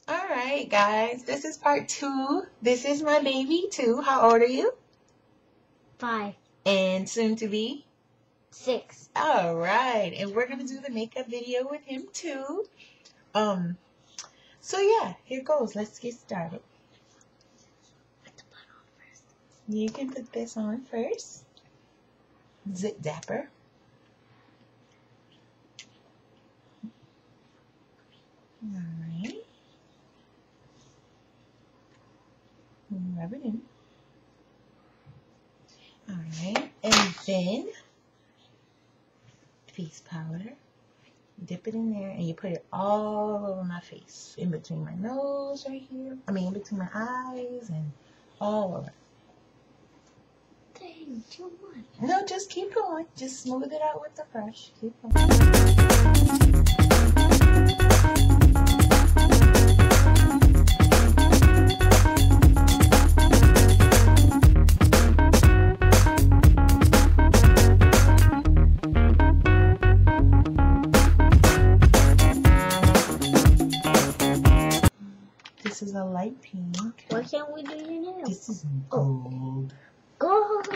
Alright, guys, this is part 2. This is my baby, too. How old are you? 5. And soon to be? 6. Alright, and we're going to do the makeup video with him, too. So yeah, here goes. Let's get started. Put the butt on first. You can put this on first. Zip Zapper. Alright. Rub it in. Alright, and then face powder. Dip it in there and you put it all over my face. In between my nose right here. In between my eyes and all over. Dang, too much. No, just keep going. Just smooth it out with the brush. Keep going. This is a light pink. Why can't we do your nails? This is gold. Gold.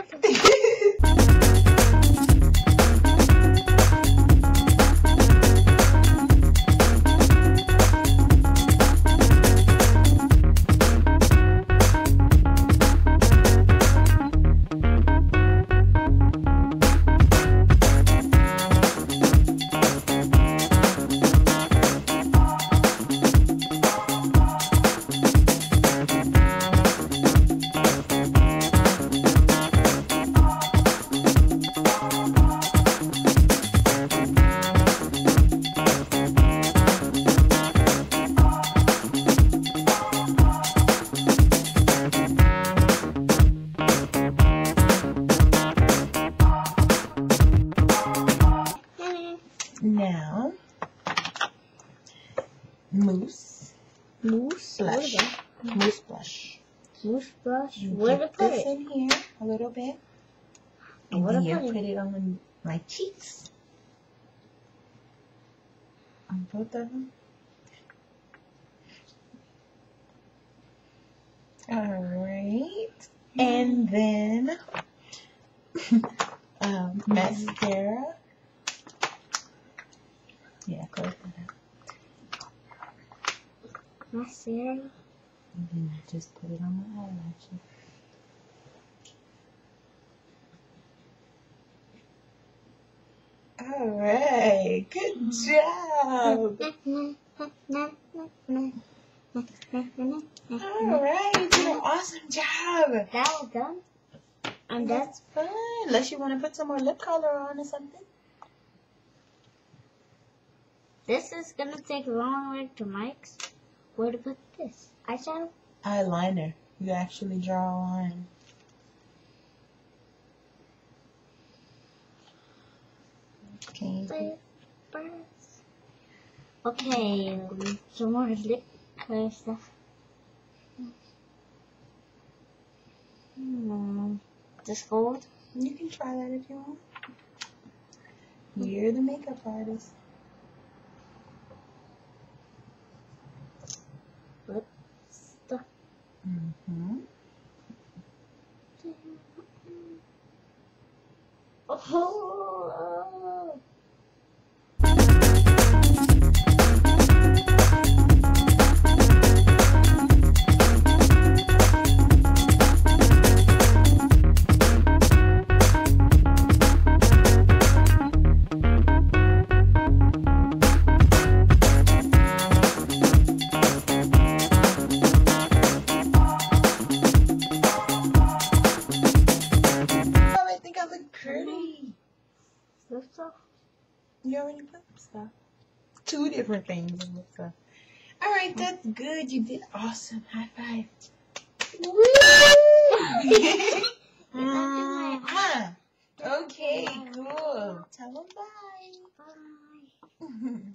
Now, mousse blush. Mousse blush. Mousse brush. You Where to dip put this it? in here a little bit, and Where then to you put it? put it on my cheeks. On both of them. All right, and then mascara. Yeah, close that up. Mascara. And then I just put it on my eyelashes. All right, good job. All right, you did an awesome job. That was done. I'm done. That's fun. Unless you want to put some more lip color on or something. This is gonna take a long way to Mike's. Where to put this? Eyeshadow? Eyeliner. You actually draw a line. Okay. Okay, some more lip color stuff. This gold? You can try that if you want. You're the makeup artist. Lip stuff. Mm-hmm. Oh. I think I look pretty. Lip stuff? You already put stuff. 2 different things in lip stuff. All right, that's good. You did awesome. High five. Woo! Okay, cool. Tell them bye. Bye.